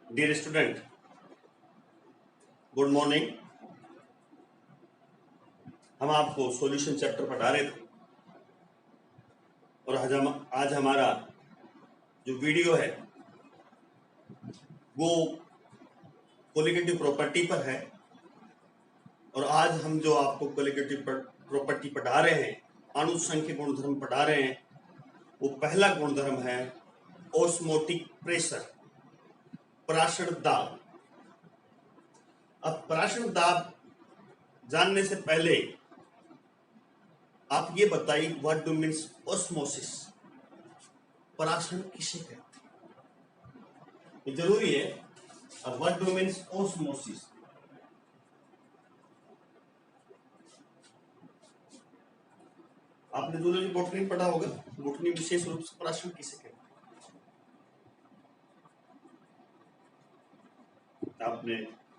Dear student, good morning. हम आपको solution chapter पढ़ा रहे थे और आज हमारा जो वीडियो है वो कोलिगेटिव प्रॉपर्टी पर है। और आज हम जो आपको कोलिगेटिव प्रॉपर्टी पढ़ा रहे हैं, अनुसंख्य गुणधर्म पढ़ा रहे हैं, वो पहला गुणधर्म है ऑस्मोटिक प्रेशर, प्राशर दाब। अब प्राशर दाब जानने से पहले आप ये बताइए, what do means osmosis? Parasaran किसे कहते हैं, ये जरूरी है। अब व्हाट डू मीन्स ऑस्मोसिस? आपने जूलॉजी बॉटनी पढ़ा होगा, बॉटनी विशेष रूप से पराशरण किसे कहते हैं। आपने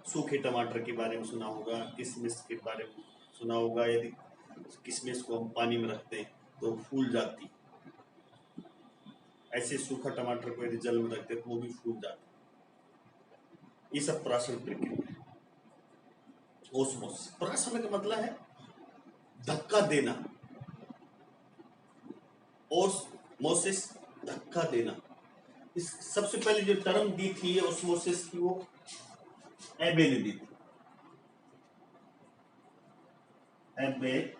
सूखे टमाटर के बारे में सुना होगा, किशमिश के बारे में सुना होगा। यदि किशमिश को हम पानी में रखते हैं तो फूल जाती, ऐसे सूखा टमाटर को यदि जल में रखते हैं तो वो भी फूल जाता। ये सब पराशरण प्रक्रिया है। ओस्मोसिस, पराशरण का मतलब है धक्का देना। ओस्मोसिस, धक्का देना। इस सबसे पहले जो टर्म दी थी ओस्मोसिस की, वो एबे ने दी थी। एबे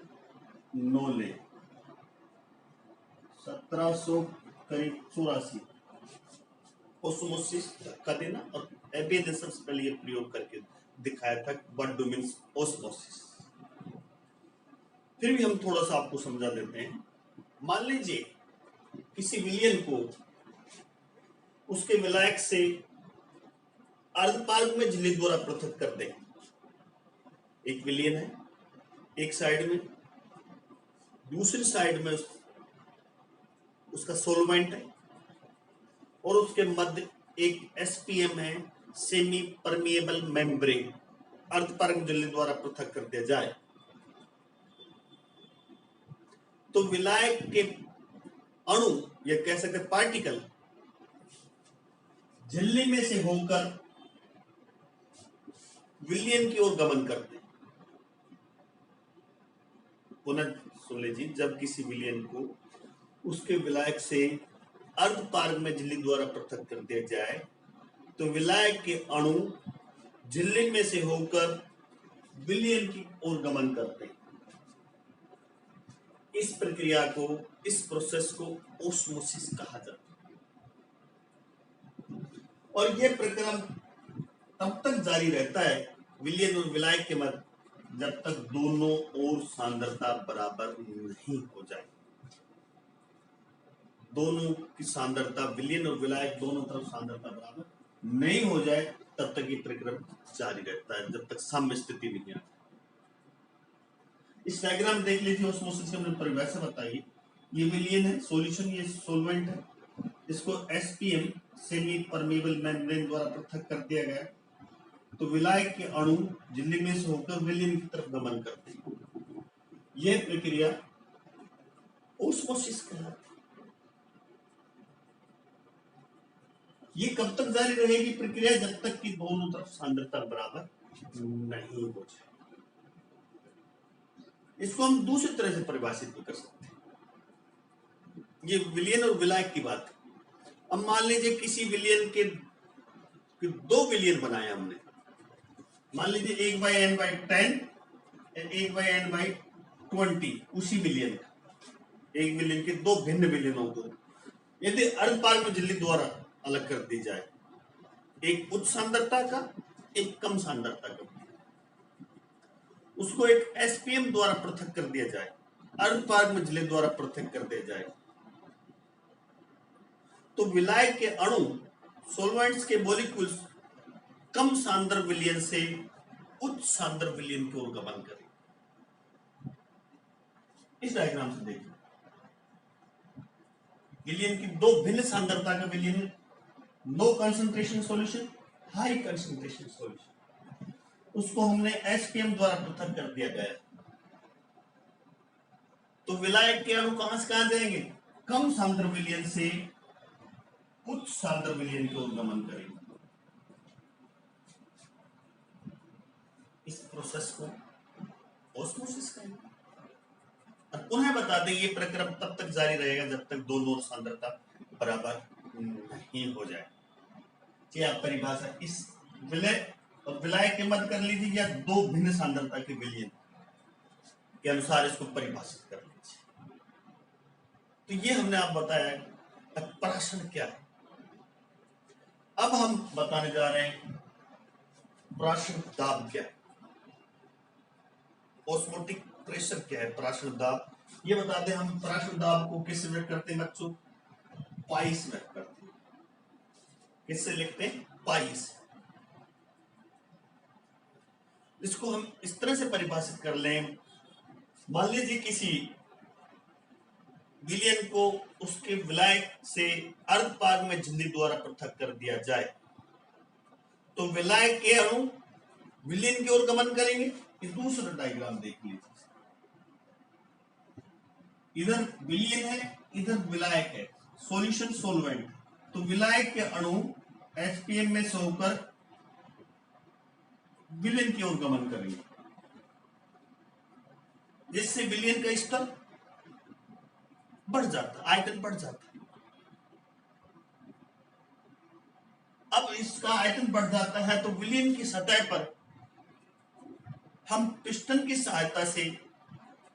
नोले 1784। ओस्मोसिस, धक्का देना। और एबे ने सबसे पहले ये प्रयोग करके दिखाया था व्हाट डू मीन्स ओस्मोसिस। फिर भी हम थोड़ा सा आपको समझा देते हैं। मान लीजिए किसी विलयन को उसके विलायक से अर्धपारग में झिल्ली द्वारा पृथक कर दें। एक विलयन है एक साइड में, दूसरी साइड में उसका सोलवेंट है और उसके मध्य एक एसपीएम है, सेमी परमिएबल मेम्ब्रेन, अर्धपारग झिल्ली द्वारा पृथक कर दिया जाए तो विलायक के अणु या कह सकते पार्टिकल झिल्ली में से होकर विलयन की ओर गमन करते हैं। पुनः सुन लीजिए, जब किसी विलयन को उसके विलायक से अर्धपारग में झिल्ली द्वारा पृथक कर दिया जाए तो विलायक के अणु झिल्ली में से होकर विलयन की ओर गमन करते हैं। इस प्रक्रिया को, इस प्रोसेस को ओस्मोसिस कहा जाता है। और यह प्रक्रम तब तक जारी रहता है विलयन और विलायक के मध्य, जब तक दोनों ओर सांद्रता बराबर नहीं हो जाए। दोनों की सांद्रता, विलयन और विलायक दोनों तरफ सांद्रता बराबर नहीं हो जाए, तब तक ये प्रक्रम जारी रहता है, जब तक साम्य स्थिति नहीं आती। इस डायग्राम देख लीजिए, ऑस्मोसिस की हमने परिभाषा बताई। ये विलयन है, सॉल्यूशन ये सॉल्वेंट है, इसको एसपीएम, सेमी परमेबल मेम्ब्रेन द्वारा पृथक कर दिया गया तो विलायक के अणु झिल्ली में से होकर विलयन की तरफ गमन करते हैं। यह प्रक्रिया ओस्मोसिस कहलाती है। ये कब तक जारी रहेगी प्रक्रिया? जब तक कि दोनों तरफ सांद्रता बराबर नहीं हो जाए। इसको हम दूसरी तरह से परिभाषित भी कर सकते हैं। ये विलयन और विलायक की बात है। अब मान लीजिए किसी विलयन के दो विलयन बनाए हमने, मान लीजिए 1/n/10 और 1/n/20, उसी विलयन का, एक विलयन के दो भिन्न विलयनों को यदि अर्धपारग में झिल्ली द्वारा अलग कर दी जाए, एक उच्च सांद्रता का, एक कम सांद्रता का, उसको एक एसपीएम द्वारा पृथक कर दिया जाए, अर्धपारग में झिल्ली द्वारा पृथक कर दिया जाए, तो विलायक के अणु, सॉल्वेंट्स के मॉलिक्यूल्स कम सांद्र विलयन से उच्च सांद्र विलयन की ओर गमन करें। इस डायग्राम से देखिए, विलयन की दो भिन्न सांद्रता का विलयन, low concentration solution, high concentration solution, उसको हमने एसपीएम द्वारा पृथक कर दिया गया तो विलायक के अणु कहां से कहां जाएंगे? कम सांद्र विलयन से उच्च सांद्र विलयन की ओर गमन करेंगे। प्रोसेस को ऑस्मोसिस कहेंगे। और पुनः बता दें ये प्रक्रम तब तक जारी रहेगा जब तक दोनों सांद्रता बराबर नहीं हो जाए। ये आप परिभाषा इस विलय और विलय के मत कर लीजिए या दो भिन्न सांद्रता के विलयन के अनुसार इसको परिभाषित कर लीजिए। तो ये हमने आप बताया प्राशन क्या है। अब हम बताने जा रहे हैं प्राशन दाब क्या है, ऑस्मोटिक प्रेशर क्या है, प्राशन दाब। ये बता दें हम प्राशन दाब को किससे व्यक्त करते हैं बच्चों? पाई से व्यक्त करते हैं। किससे लिखते हैं? पाई से। इसको हम इस तरह से परिभाषित कर लें, मान लीजिए किसी विलयन को उसके विलायक से अर्धपाग में झिल्ली द्वारा पृथक कर दिया जाए तो विलायक के अणु विलयन की ओर गमन करेंगे। इस दूसरा डायग्राम देख लीजिए, इधर विलयन है, इधर विलायक है, सॉल्यूशन सोलवेंट। तो विलायक के अणु HPM में से होकर विलयन की ओर गमन करेंगे, जिससे विलयन का स्तर बढ़ जाता, आयतन बढ़ जाता। अब इसका आयतन बढ़ जाता है तो विलयन की सतह पर हम पिस्टन की सहायता से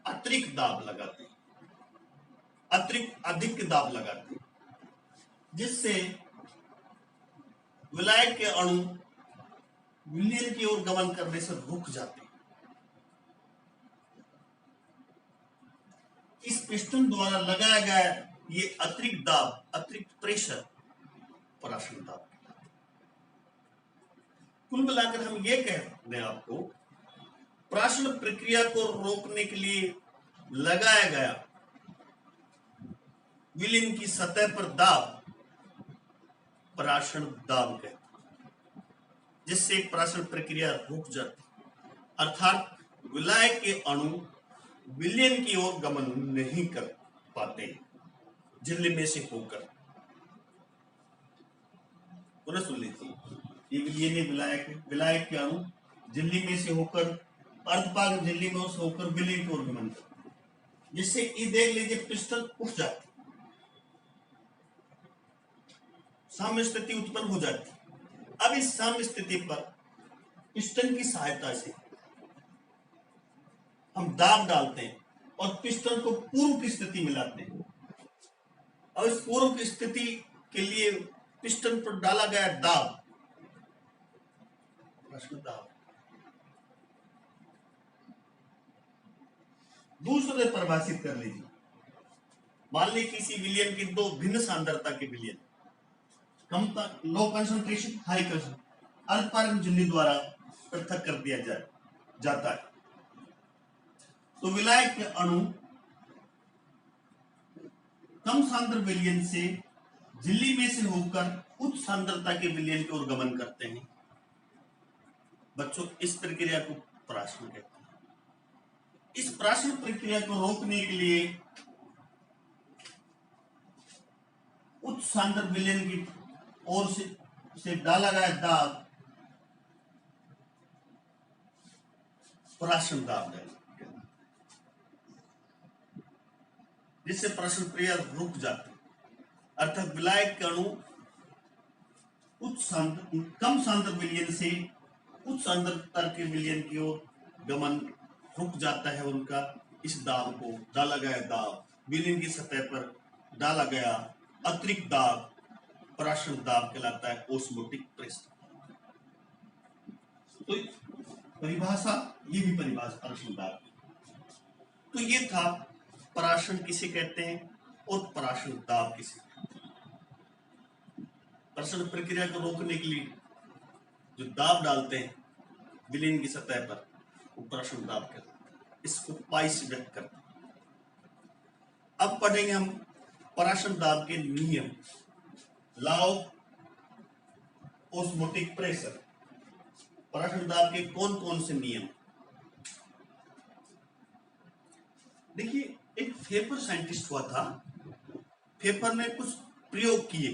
अतिरिक्त दाब लगाते हैं, अतिरिक्त अधिक दाब लगाते हैं, जिससे विलायक के अणु विलयन की ओर गमन करने से रुक जाते हैं। इस पिस्टन द्वारा लगाया गया ये अतिरिक्त दाब, अतिरिक्त प्रेशर प्राशन दाब। कुल मिलाकर हम ये कह दें आपको, प्राशन प्रक्रिया को रोकने के लिए लगाया गया विलयन की सतह पर दाब प्राशन दाब कहते हैं, जिससे प्राशन प्रक्रिया रुक जाती, अर्थात विलायक के अणु विलयन की ओर गमन नहीं कर पाते झिल्ली में से होकर। पुनः सुन लीजिए, ये विलयन विलायक है, विलायक के अणु झिल्ली में से होकर अर्धपाग झिल्ली में से होकर विलयन की ओर गमन करते, जिससे ये देख लीजिए पिस्टन उठ जाती, साम्य स्थिति उत्पन्न हो जाती। अब इस साम्य स्थिति पर पिस्टन की सहायता से हम दाब डालते हैं और पिस्टन को पूर्व की स्थिति में लाते हैं। और इस पूर्व की स्थिति के लिए पिस्टन पर डाला गया दाब प्राशन दाब। दूसरे परिभाषित कर लीजिए, मान लीजिए किसी विलयन की दो भिन्न सांद्रता के विलयन, कम लो कंसंट्रेशन हाई कंसंट्रेशन, अर्धपारक झिल्ली द्वारा पृथक कर दिया जाता है तो विलायक के अणु कम सांद्र विलयन से झिल्ली में से होकर उच्च सांद्रता के विलयन की ओर गमन करते हैं। बच्चों, इस प्रक्रिया को प्राशन कहते हैं। इस प्राशन प्रक्रिया को रोकने के लिए उच्च सांद्र विलयन की ओर से डाला गया दाब प्राशन दाब है, जिससे प्राशन प्रक्रिया रुक जाती, अर्थात विलायक के अणु कम सांद्र विलयन से उच्च सांद्रता के विलयन की ओर गमन रुक जाता है उनका। इस दाब को डाला गया दाब, विलयन की सतह पर डाला गया अतिरिक्त दाब प्राशन दाब कहलाता है, ऑस्मोटिक प्रेशर। तो परिभाषा, ये भी परिभाषा प्राशन दाब। तो ये था प्राशन किसे कहते हैं और प्राशन दाब किसे कहते हैं। प्राशन प्रक्रिया को रोकने के लिए जो दाब डालते हैं विलयन की सतह पर, वो प्राशन दाब कहते हैं। इसको पाई से व्यक्त करते हैं। अब पढ़ेंगे हम प्राशन दाब के नियम, लॉ ऑफ ऑस्मोटिक प्रेशर। प्राशन दाब के कौन कौन से नियम? देखिए, एक फेफर साइंटिस्ट हुआ था, फेफर ने कुछ प्रयोग किए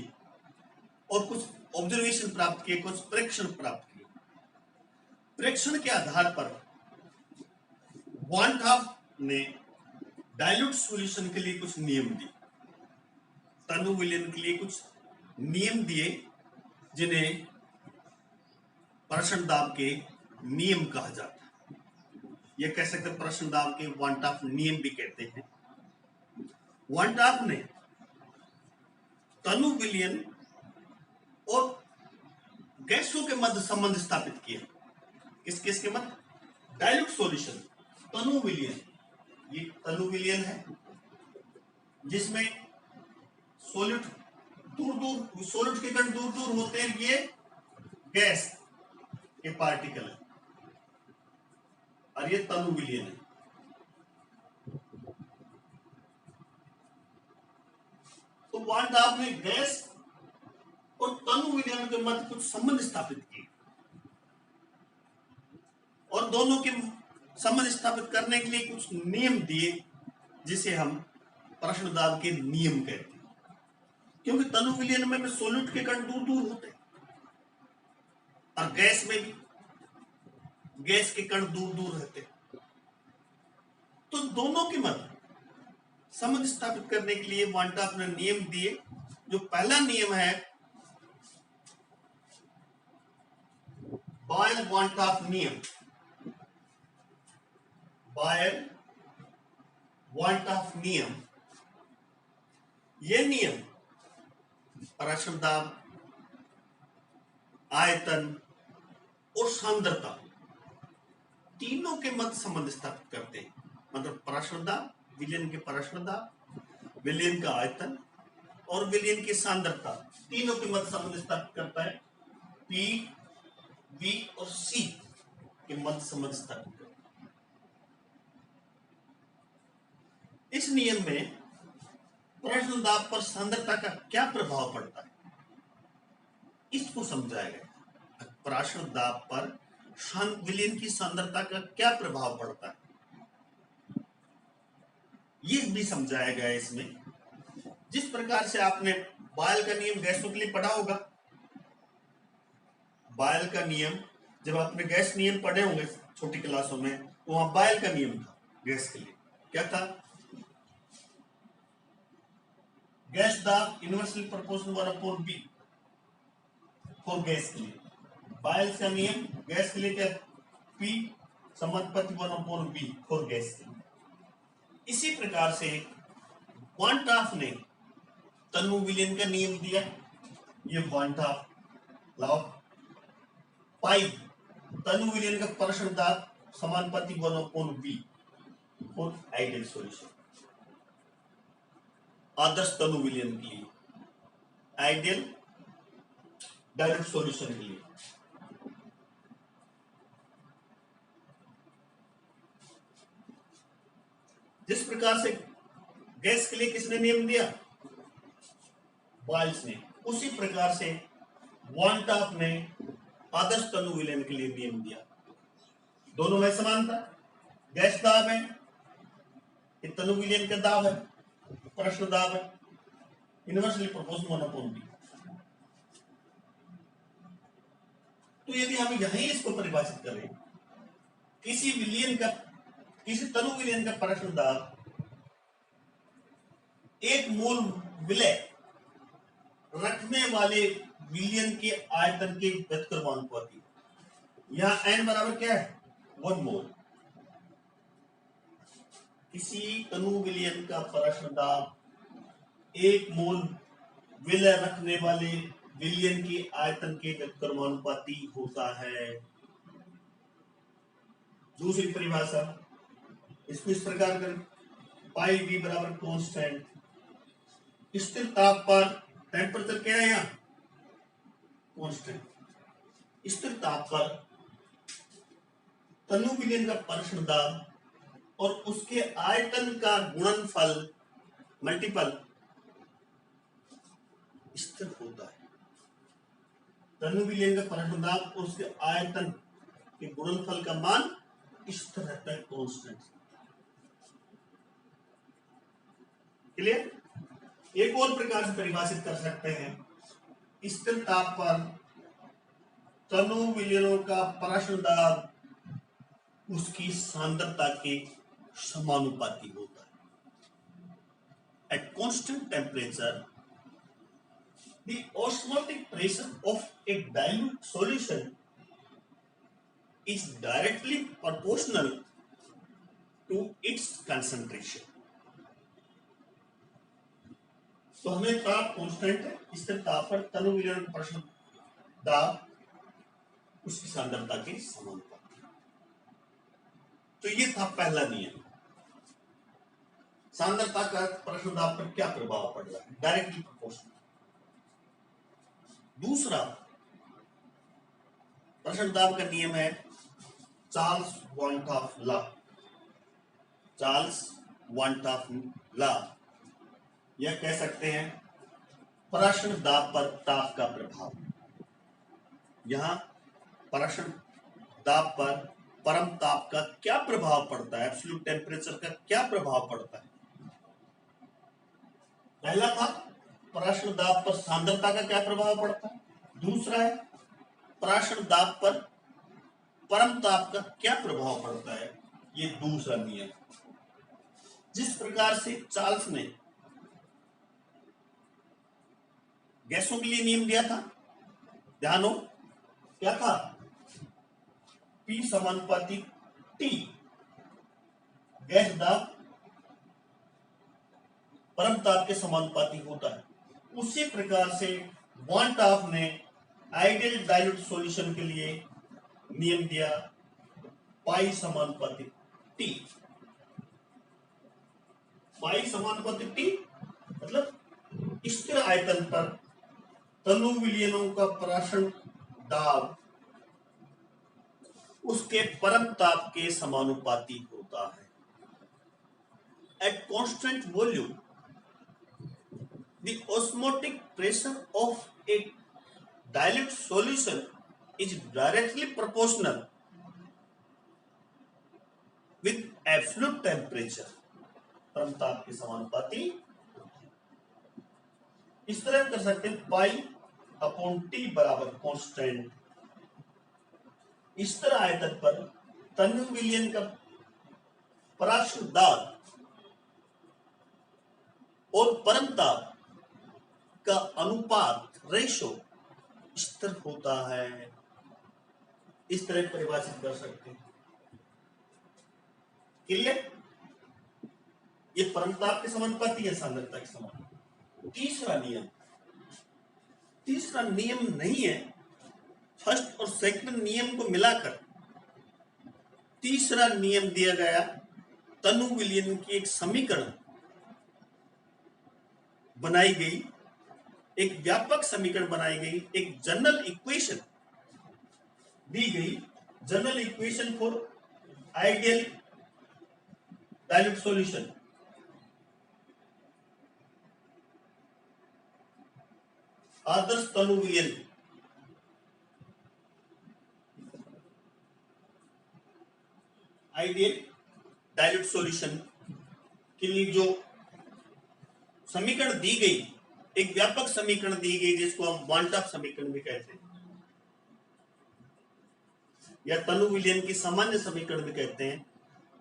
और कुछ ऑब्जर्वेशन प्राप्त किए, कुछ प्रेक्षण प्राप्त किए। प्रेक्षण के आधार पर वान टॉप ने डाइल्यूट सॉल्यूशन के लिए कुछ नियम दिए, तनु विलयन के लिए कुछ नियम दिए जिन्हें प्रश्न दाब के नियम कहा जाता है। ये कह सकते हैं प्रश्न दाब के वान टॉप नियम भी कहते हैं। वान टॉप ने तनु विलयन और गैसों के मध्य संबंध स्थापित किया। किस किस के मध्य? डाइल्यूट सॉल्यूशन, तनु विलयन, ये तनु विलयन है जिसमें सॉलिड सॉलिड के कण दूर दूर होते हैं, ये गैस के पार्टिकल है, और ये तनु विलयन है। तो वान टॉप ने गैस और तनु विलयन के मध्य कुछ संबंध स्थापित किए, और दोनों के संबंध स्थापित करने के लिए कुछ नियम दिए जिसे हम प्रश्नदाब के नियम कहते हैं। क्योंकि तनु विलयन में सॉलिड के कण दूर दूर होते हैं, और गैस में भी गैस के कण दूर दूर रहते हैं। तो दोनों के मध्य संबंध स्थापित करने के लिए वान टॉप ने नियम दिए। जो पहला नियम है बायल वान टॉप नियम, बायल वान टॉप नियम, यह नियम प्रश्न दाब, आयतन और सांद्रता तीनों के मध्य संबंध स्थापित करते हैं। मतलब प्रश्न दाब, विलयन के प्रश्न दाब, विलयन का आयतन और विलयन की सांद्रता तीनों के मध्य संबंध स्थापित करता है। पी, वी और सी के मध्य संबंध स्थापित करता है। इस नियम में प्रश्न दाब पर सांद्रता का क्या प्रभाव पड़ता है इसको समझाया गया। प्रश्न दाब पर विलयन की सांद्रता का क्या प्रभाव पड़ता है ये भी समझाया गया इसमें। जिस प्रकार से आपने बायल का नियम गैसों के लिए पढ़ा होगा, बायल का नियम जब आपने गैस नियम पढ़े होंगे छोटी क्लासों में, तो वहां बायल का नियम था गैस के लिए। क्या था? गैस दाब inversely proportional 1/b for gas के लिए। बायल का नियम गैस के लिए क्या? P समानुपाती 1/b फॉर गैस के लिए। इसी प्रकार से वान टॉप ने तनु विलयन का नियम दिया। ये वान टॉप लॉ। पाई तनु विलयन का प्रश्न दाब समानुपाती 1/b फॉर आइडियल सॉल्यूशन, आदर्श तनु विलयन के लिए, आइडियल डायरेक्ट सॉल्यूशन के लिए। जिस प्रकार से गैस के लिए किसने नियम दिया? बायल्स ने। उसी प्रकार से वान टॉप ने आदर्श तनु विलयन के लिए नियम दिया। दोनों में समानता, गैस दाब है, ये तनु विलयन का दाब है, प्रश्न दाब है, इनवर्सली प्रोपोर्शनल 1/b। तो यदि हम यहीं इसको परिभाषित करें, किसी विलयन का, किसी तनु विलयन का प्रश्न दाब एक मूल विलय रखने वाले विलयन के आयतन के व्युत्क्रमानुपाती। यहां n बराबर क्या है? 1 मोल। किसी तनु विलयन का प्रश्न दाब एक मोल विलय रखने वाले विलयन के आयतन के व्युत्क्रमानुपाती होता है। दूसरी परिभाषा इसको इस प्रकार करें, पाई वी बराबर कांस्टेंट, स्थिर ताप पर टेम्परेचर क्या है यहाँ? कांस्टेंट। स्थिर ताप पर तनु विलयन का प्रश्न दाब और उसके आयतन का गुणनफल मल्टीपल स्थिर होता है। तनु विलयन का प्रश्न दाब और उसके आयतन के गुणनफल का मान स्थिर रहता है, कांस्टेंट। क्लियर? एक और प्रकार से परिभाषित कर सकते हैं, स्थिर ताप पर तनु विलयनों का प्रश्न दाब उसकी सांद्रता के समानुपाती होता है। At constant temperature the osmotic pressure of a dilute solution is directly proportional to its concentration. तो हमें ताप कांस्टेंट है, इससे ताप पर तनु विलीन प्रश्न दाब उसकी सांद्रता के समानुपाती। तो ये था पहला नियम। सांद्रता का प्रश्न दाब पर क्या प्रभाव पड़ रहा है, डायरेक्टली प्रोपोर्शनल। दूसरा प्रश्न दाब का नियम है चार्ल्स वॉन्टॉफ लॉ। चार्ल्स वॉन्टॉफ लॉ यह कह सकते हैं प्रश्न दाब पर ताप का प्रभाव। यहां प्रश्न दाब पर परम ताप का क्या प्रभाव पड़ता है, एब्सोल्यूट टेम्परेचर का क्या प्रभाव पड़ता है। पहला था प्रश्न दाब पर सांद्रता का क्या प्रभाव पड़ता है, दूसरा है प्रश्न दाब पर परम ताप का क्या प्रभाव पड़ता है। ये दूसरा नियम। जिस प्रकार से चार्ल्स ने गैसों के लिए नियम दिया था, ध्यान हो क्या था, P समानुपाती T, गैस दाब परम ताप के समानुपाती होता है। उसी प्रकार से वॉन्टॉफ ने आइडियल डाइल्यूट सॉल्यूशन के लिए नियम दिया पाई समानुपाती T। पाई समानुपाती T मतलब स्थिर आयतन पर तनु विलयनों का प्रसारण दाब उसके परम ताप के समानुपाती होता है। At constant volume the osmotic pressure of a dilute solution is directly proportional with absolute temperature। परम ताप के समानुपाती इस तरह कर सकते हैं पाई अपॉन टी बराबर कांस्टेंट स्थिर आयतन पर तनु विलयन का प्रसारण दाब और परम ताप का अनुपात रेशो स्थिर होता है। इस तरह परिभाषित कर सकते हैं। क्लियर? ये परम ताप के समानुपाती है, सांद्रता के समान। तीसरा नियम नहीं है, फर्स्ट और सेकंड नियम को मिलाकर तीसरा नियम दिया गया तनु विलयन की एक समीकरण बनाई गई, एक व्यापक समीकरण बनाई गई, एक जनरल इक्वेशन दी गई, general equation for ideal dilute solution. आदर्श तनु विलयन आइडियल डाइल्यूट सॉल्यूशन के लिए जो समीकरण दी गई, एक व्यापक समीकरण दी गई जिसको हम वॉन्टॉफ समीकरण भी कहते हैं या तनु विलयन की सामान्य समीकरण भी कहते हैं।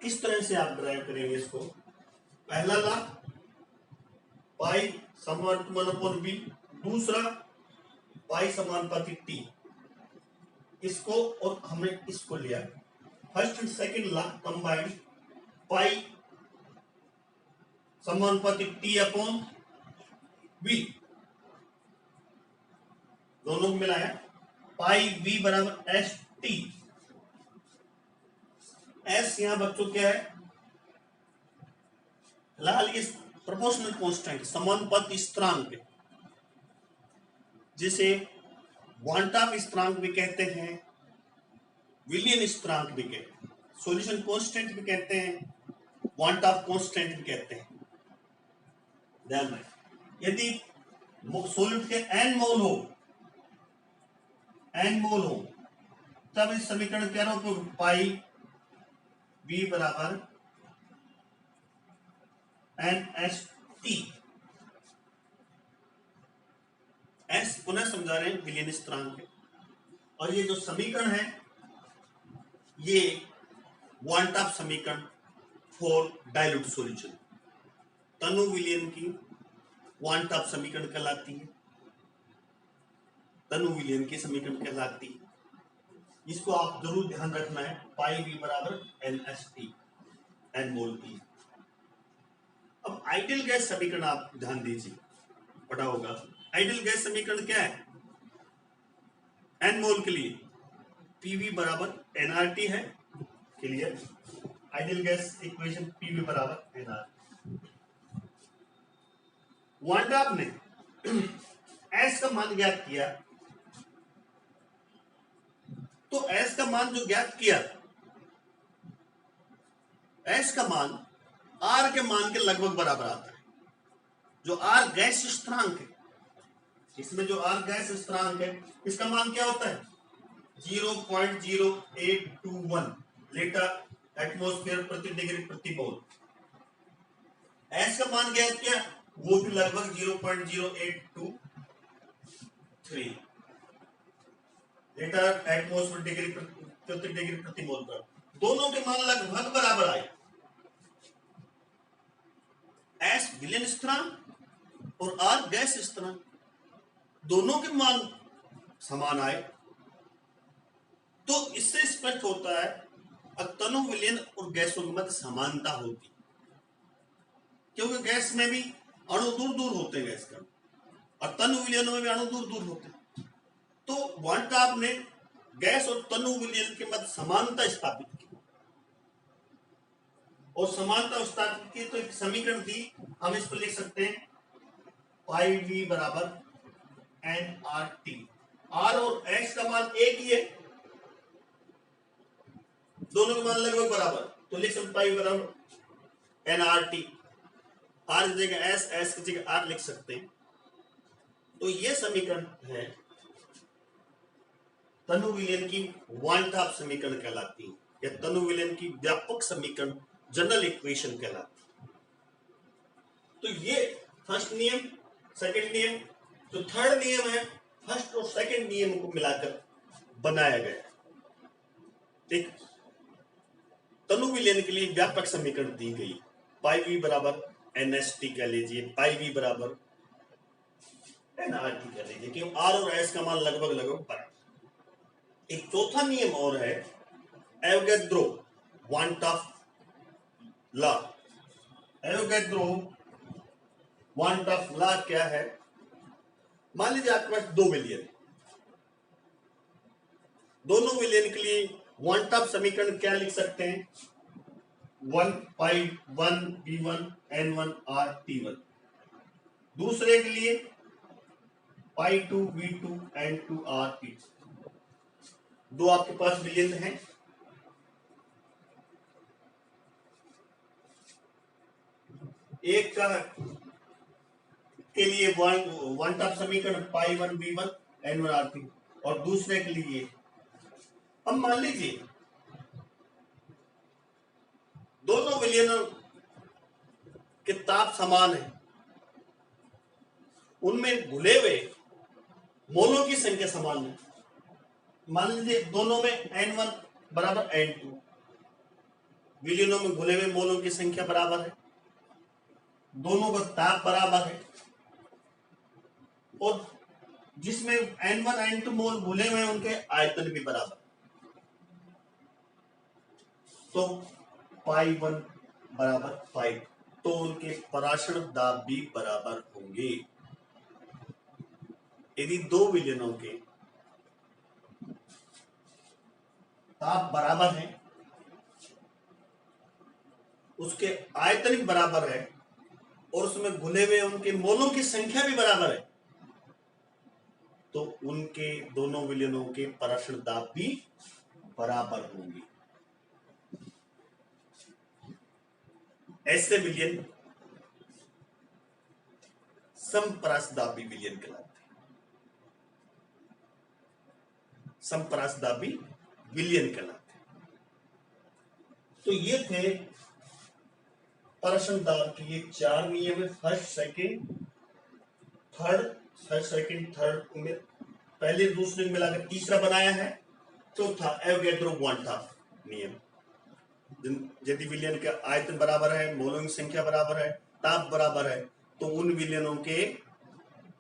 किस तरह से आप ड्राइव करेंगे इसको? पहला ला पाई समानुपाती बी, दूसरा पाई समानुपाती टी। इसको और हमने इसको लिया, first and second law combined P समानुपाती टी अपॉन वी, दोनों को मिलाया पाई वी बराबर एस टी। एस यहां बच्चों क्या है, फिलहाल इस प्रोपोर्शनल कांस्टेंट समानुपाती स्थिरांक जिसे वॉन्टॉफ स्थिरांक भी कहते हैं, विलियन स्थिरांक भी कहते हैं, सॉल्यूशन कांस्टेंट भी कहते हैं, वॉन्टॉफ कांस्टेंट भी कहते हैं। ध्यान रखें, यदि सॉल्यूट के n मोल हो तब इस समीकरण क्या हो, पाई v बराबर NST। एस पुनः समझा रहे हैं विलियन स्थिरांक है, और ये जो समीकरण है ये वॉन्टॉफ समीकरण फॉर डाइल्यूट सॉल्यूशन। तनु विलियन की वन टॉप समीकरण कहलाती है, तनु विलियन की समीकरण कहलाती है। इसको आप जरूर ध्यान रखना है, पाई वी बराबर NST, N मोल की। अब आइडियल गैस समीकरण आप ध्यान दीजिए, पढ़ा होगा। आइडियल गैस समीकरण क्या है? N मोल के लिए PV बराबर nRT है। Clear? Ideal gas equation PV बराबर nRT। वन टॉप ने S का मान ज्ञात किया, तो S का मान जो ज्ञात किया, S का मान R के मान के लगभग बराबर आता है। जो R गैस स्थिरांक है, इसमें जो R गैस स्थिरांक है, इसका मान क्या होता है? 0.0821 लीटर एटमॉस्फेयर प्रति डिग्री प्रति मोल। S का मान ज्ञात किया, वो भी लगभग 0.0823 लीटर एटमॉस्फेयर डिग्री प्रति डिग्री प्रति मोल पर। दोनों के मान लगभग बराबर आए। S विलियन स्थिरांक और R गैस स्थिरांक, दोनों के मान समान आए, तो इससे स्पष्ट होता है तनु विलियन और गैसों के मध्य समानता होती, क्योंकि गैस में भी अणु दूर दूर होते हैं गैस का, और तनु विलियनों में भी अणु दूर दूर होते हैं। तो वन टॉप ने गैस और तनु विलियन के मध्य समानता स्थापित की, और समानता स्थापित की तो एक समीकरण दी, हम इसको लिख सकते हैं पाई वी बराबर nRT। R और X का मान एक ही है, दोनों के मान लगभग बराबर, तो लिख सकते पाई बराबर nRT। R की जगह S की जगह R लिख सकते हैं। तो ये समीकरण है तनु विलियन की वन टॉप समीकरण कहलाती है, या तनु विलियन की व्यापक समीकरण जनरल इक्वेशन कहलाती है। तो ये फर्स्ट नियम, सेकंड नियम, जो थर्ड नियम है, फर्स्ट और सेकंड नियम को मिलाकर बनाया गया। एक तनु विलियन के लिए व्यापक समीकरण दी गई, पाई वी बराबर NST कह लीजिए, पाई वी बराबर nRT कह लीजिए, क्योंकि R और S का मान लगभग लगभग बराबर। एक चौथा नियम और है, Avogadro one top law. Avogadro one top law क्या है? मान लीजिए आपके पास दो विलियन, दोनों विलियन के लिए वन टॉप समीकरण क्या लिख सकते हैं? 1 पाई 1 V1 N1 R T1। दूसरे के लिए पाई 2 V2 N2 R T2। दो आपके पास विलियन हैं, एक का के लिए वन टॉप समीकरण पाई 1 V1 N1 R T, और दूसरे के लिए, अब मान लीजिए दोनों विलियनों के ताप समान है, उनमें घुले हुए मोलों की संख्या समान है। मान लीजिए दोनों में N1 बराबर N2, विलियनों में घुले हुए मोलों की संख्या बराबर है, दोनों का ताप बराबर है, और जिसमें N1 N2 मोल घुले हुए हैं उनके आयतन भी बराबर, तो पाई 1 बराबर पाई, तो उनके पराशर दाब भी बराबर होंगे। यदि दो विलियनों के ताप बराबर है, उसके आयतन भी बराबर है, और उसमें घुले हुए उनके मोलों की संख्या भी बराबर है, तो उनके दोनों विलियनों के पराशर दाब भी बराबर होंगे। ऐसे विलियन समपराशदाबी विलियन कहलाते हैं, समपराशदाबी विलियन कहलाते हैं। तो ये थे पराशर दाब के ये चार नियम है, फर्स्ट सेकंड थर्ड में पहले दूसरे में मिलाकर तीसरा बनाया है। चौथा एवोगैड्रो वन टॉप नियम। यदि विलयन का आयतन बराबर है, मोलों की संख्या बराबर है, ताप बराबर है, तो उन विलयनों के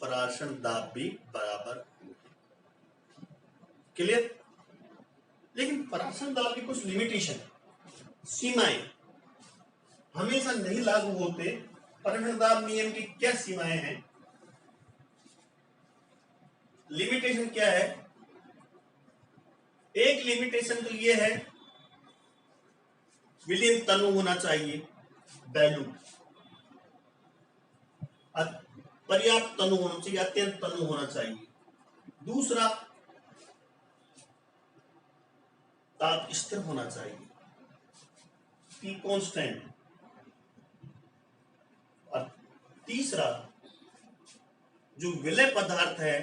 पराशण दाब भी बराबर। क्लियर? लेकिन पराशण दाब की कुछ लिमिटेशन, सीमाएं हमेशा नहीं लागू होते। पराशण दाब नियम की क्या सीमाएं हैं? लिमिटेशन क्या है? एक लिमिटेशन तो ये है, विलयन तनु होना चाहिए, वैल्यू पर्याप्त तनु होना चाहिए, अत्यंत तनु होना चाहिए। दूसरा, ताप स्थिर होना चाहिए, T कांस्टेंट। और तीसरा, जो विलय पदार्थ है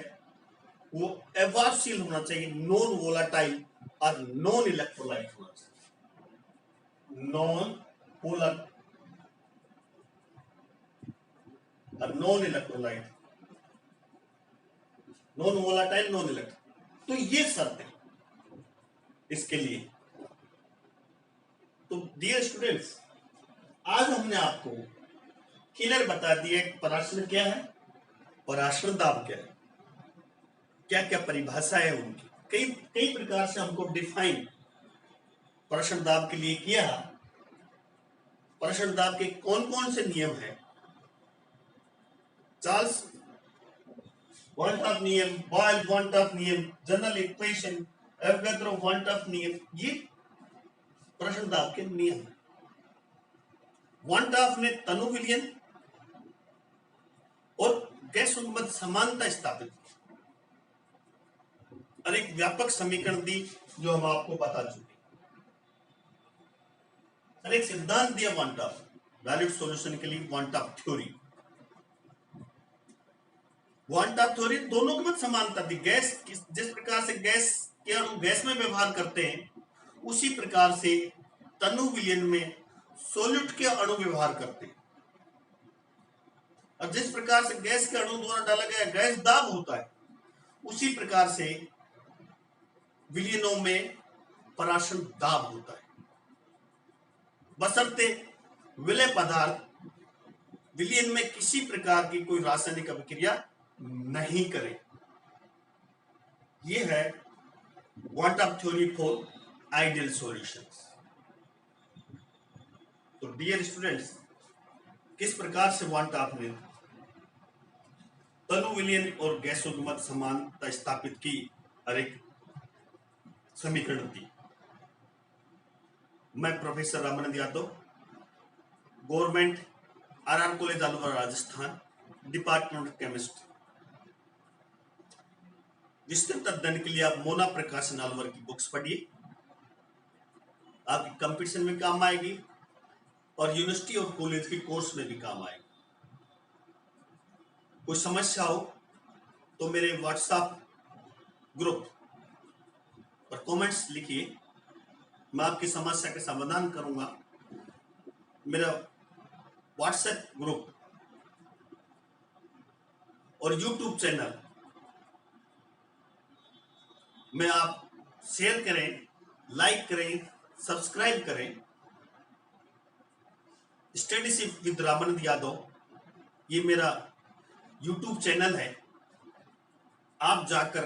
वो एवार्पशील होना चाहिए, नॉन वोलाटाइल और नॉन इलेक्ट्रोलाइट होना चाहिए। नॉन पोलर और non electrolyte, non volatile, non electro. तो ये शर्त है इसके लिए। तो डियर स्टूडेंट्स, आज हमने आपको क्लियर बता दिया कि पराशरण क्या है, पराशरण दाब क्या है, क्या क्या परिभाषा है उनकी। कई कई प्रकार से हमको डिफाइन पराशरण दाब के लिए किया। पराशरण दाब के कौन कौन से नियम है, चार्ल्स वन टॉप नियम, बॉयल वन टॉप नियम, general equation, Avogadro one top नियम, ये पराशरण दाब के नियम है। वन टॉप ने तनु विलयन और गैस उन्मत्त समानता स्थापित और एक व्यापक समीकरण दी जो हम आपको बता चुके, और एक सिद्धांत दिया वन टॉप वैलिड सॉल्यूशन के लिए, one top theory. One top theory दोनों की मत समानता दी। गैस जिस प्रकार से गैस के अणु गैस में व्यवहार करते हैं, उसी प्रकार से तनु विलयन में सॉल्यूट के अणु व्यवहार करते हैं। और जिस प्रकार से गैस के अणु द्वारा डाला गया गैस दाब होता है, उसी प्रकार से विलयनों में पराशरण दाब होता है, बशर्ते विलय पदार्थ विलयन में किसी प्रकार की कोई रासायनिक अभिक्रिया नहीं करे। यह है one top theory for ideal solutions. तो डियर स्टूडेंट्स, किस प्रकार से वन टॉप ने तनु विलयन और गैसोन्मुख समानता स्थापित की और एक समीकरण दी। मैं professor Ramanand Yadav, government RR college Alwar Rajasthan, department of chemistry. विस्तृत अध्ययन के लिए आप मोना प्रकाशन अलवर की बुक्स पढ़िए, आपकी कंपटीशन में काम आएगी और यूनिवर्सिटी और कॉलेज के कोर्स में भी काम आएगी। कोई समस्या हो तो मेरे व्हाट्सएप ग्रुप पर कमेंट्स लिखिए, मैं आपकी समस्या का समाधान करूंगा। मेरा व्हाट्सएप ग्रुप और यूट्यूब चैनल में आप शेयर करें, लाइक करें, सब्सक्राइब करें। स्टडीशिप विद रामानंद यादव, ये मेरा यूट्यूब चैनल है। आप जाकर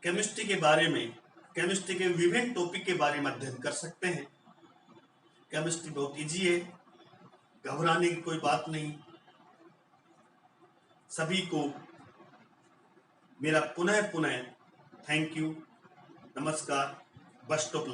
केमिस्ट्री के बारे में, केमिस्ट्री के विभिन्न टॉपिक के बारे में अध्ययन कर सकते हैं। केमिस्ट्री बहुत इजी है, घबराने की कोई बात नहीं। सभी को मेरा पुनः थैंक यू, नमस्कार, बेस्ट ऑफ लक।